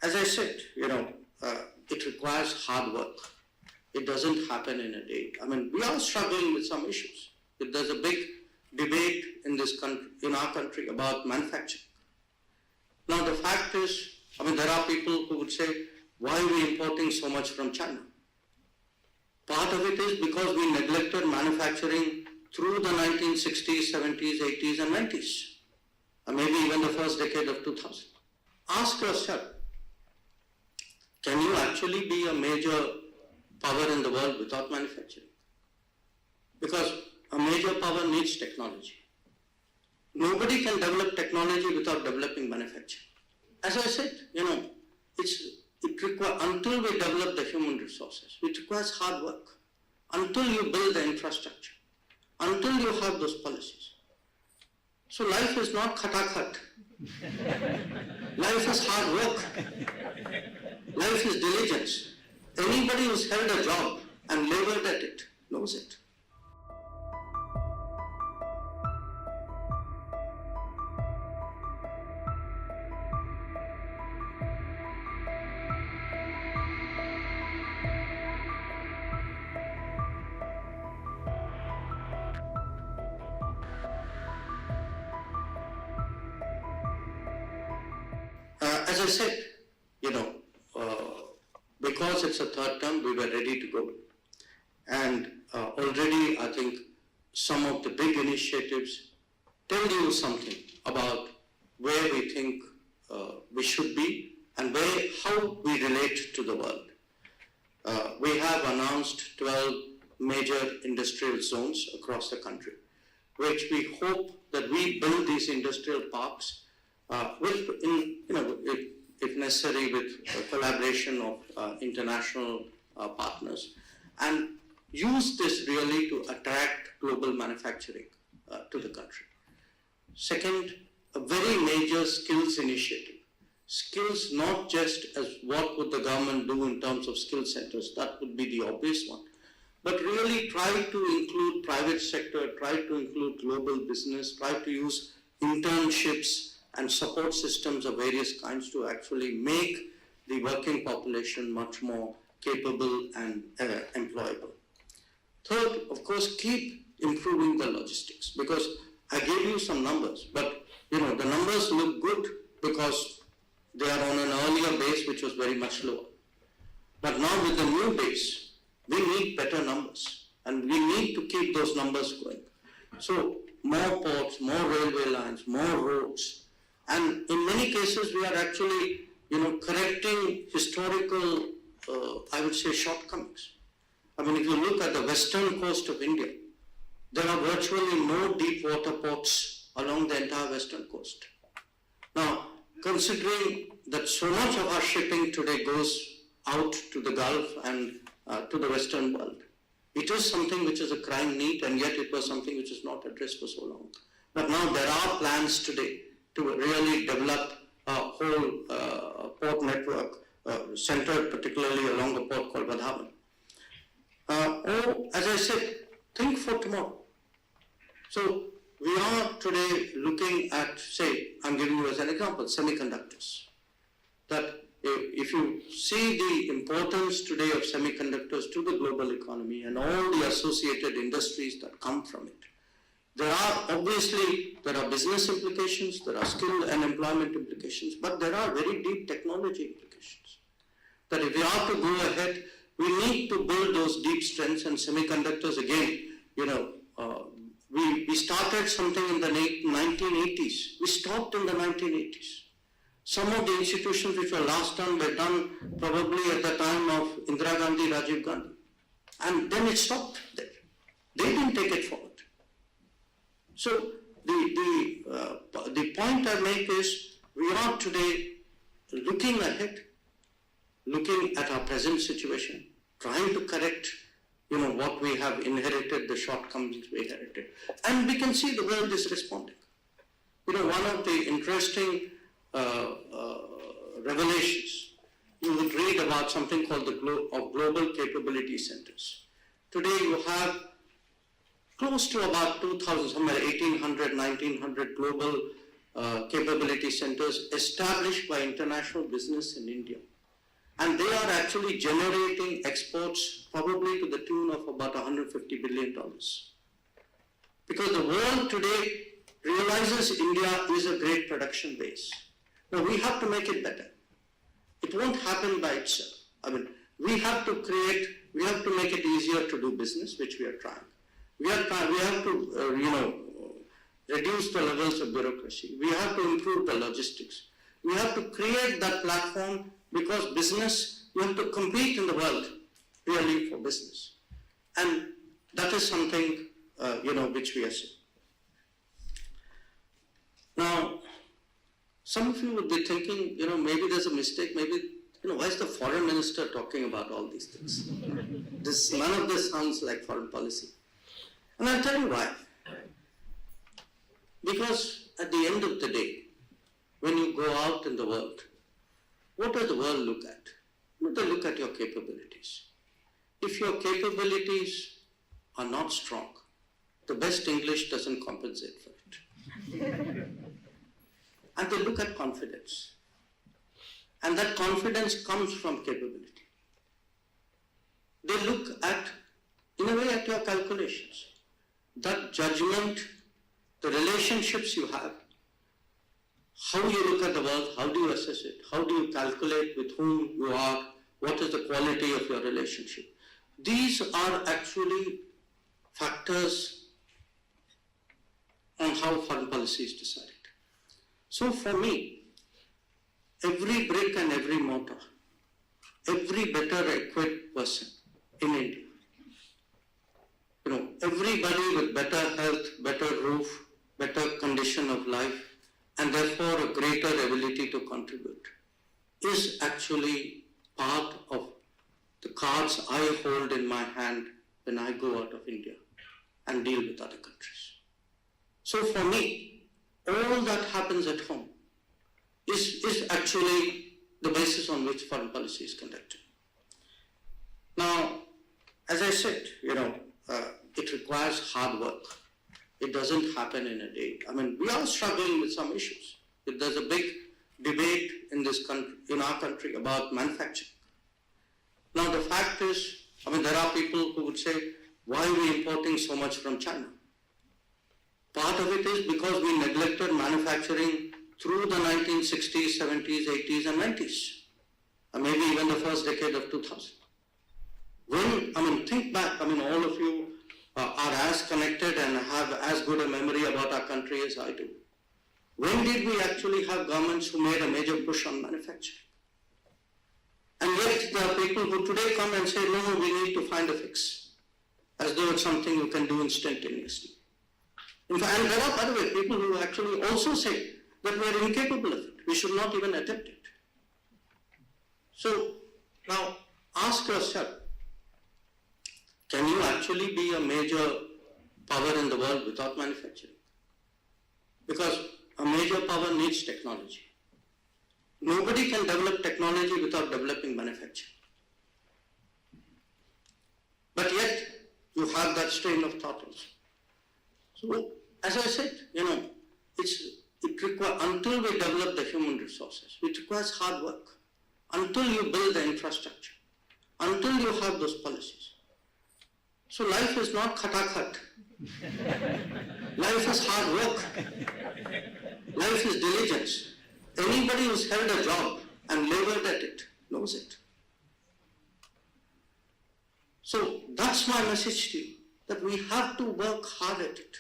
As I said, it requires hard work. It doesn't happen in a day. I mean, we are struggling with some issues. There's a big debate in this country, in our country, about manufacturing. Now, the fact is, there are people who would say, why are we importing so much from China? Part of it is because we neglected manufacturing through the 1960s, 70s, 80s, and 90s, or maybe even the first decade of 2000. Ask yourself, can you actually be a major power in the world without manufacturing? Because a major power needs technology. Nobody can develop technology without developing manufacturing. As I said, until we develop the human resources, it requires hard work. Until you build the infrastructure, until you have those policies. So life is not Khata-Khat. Life is hard work. Life is diligence. Anybody who's held a job and labored at it knows it. As I said, because it's a third term, we were ready to go. And already, I think, some of the big initiatives tell you something about where we think we should be and how we relate to the world. We have announced 12 major industrial zones across the country, which we hope that we build these industrial parks if necessary, with collaboration of international partners, and use this really to attract global manufacturing to the country. Second, a very major skills initiative. Skills not just as what would the government do in terms of skill centers, that would be the obvious one, but really try to include private sector, try to include global business, try to use internships and support systems of various kinds to actually make the working population much more capable and employable. Third, of course, keep improving the logistics, because I gave you some numbers, but the numbers look good because they are on an earlier base which was very much lower. But now with the new base, we need better numbers, and we need to keep those numbers going. So more ports, more railway lines, more roads, and in many cases we are actually correcting historical, I would say, shortcomings. If you look at the western coast of India, there are virtually no deep water ports along the entire western coast. Now, considering that so much of our shipping today goes out to the Gulf and to the Western world, it is something which is a crying need, and yet it was something which is not addressed for so long. But now there are plans today to really develop a whole port network centered particularly along a port called Vadhavan. Or, as I said, think for tomorrow. So we are today looking at, say, I'm giving you as an example, semiconductors. That if you see the importance today of semiconductors to the global economy and all the associated industries that come from it, there are business implications, there are skill and employment implications, but there are very deep technology implications. That if we are to go ahead, we need to build those deep strengths, and semiconductors again, we started something in the 1980s. We stopped in the 1980s. Some of the institutions which were last done were done probably at the time of Indira Gandhi, Rajiv Gandhi. And then it stopped there. They didn't take it forward. So the point I make is, we are today looking ahead, looking at our present situation, trying to correct what we have inherited, the shortcomings we inherited. And we can see the world is responding. One of the interesting revelations, you would read about something called the Global Capability Centers. Today you have close to about 2,000, somewhere 1,800, 1,900 global capability centers established by international business in India. And they are actually generating exports probably to the tune of about $150 billion. Because the world today realizes India is a great production base. Now we have to make it better. It won't happen by itself. I mean, we have to make it easier to do business, which we are trying. We have to, reduce the levels of bureaucracy. We have to improve the logistics. We have to create that platform because business, you have to compete in the world really for business. And that is something, which we are seeing. Now, some of you would be thinking, maybe there's a mistake, maybe, why is the foreign minister talking about all these things? None of this sounds like foreign policy. And I'll tell you why. Because at the end of the day, when you go out in the world, what does the world look at? They look at your capabilities. If your capabilities are not strong, the best English doesn't compensate for it. And they look at confidence. And that confidence comes from capability. They look at, in a way, at your calculations. That judgment, the relationships you have, how you look at the world, how do you assess it, how do you calculate with whom you are, what is the quality of your relationship. These are actually factors on how foreign policy is decided. So for me, every brick and every mortar, every better equipped person in India, everybody with better health, better roof, better condition of life, and therefore a greater ability to contribute, is actually part of the cards I hold in my hand when I go out of India and deal with other countries. So for me, all that happens at home is actually the basis on which foreign policy is conducted. Now, as I said, it requires hard work. It doesn't happen in a day. I mean, we are struggling with some issues. There's a big debate in this country, in our country, about manufacturing. Now, the fact is, there are people who would say, why are we importing so much from China? Part of it is because we neglected manufacturing through the 1960s, 70s, 80s, and 90s, and maybe even the first decade of 2000. Think back, all of you are as connected and have as good a memory about our country as I do. When did we actually have governments who made a major push on manufacturing? And yet there are people who today come and say, no, we need to find a fix, as though it's something you can do instantaneously. In fact, and there are, by the way, people who actually also say that we are incapable of it. We should not even attempt it. So now ask yourself, can you actually be a major power in the world without manufacturing? Because a major power needs technology. Nobody can develop technology without developing manufacturing. But yet, you have that strain of thought also. So, as I said, it requires, until we develop the human resources, it requires hard work. Until you build the infrastructure, until you have those policies. So life is not Khata-Khat. Life is hard work. Life is diligence. Anybody who's held a job and labored at it knows it. So that's my message to you, that we have to work hard at it.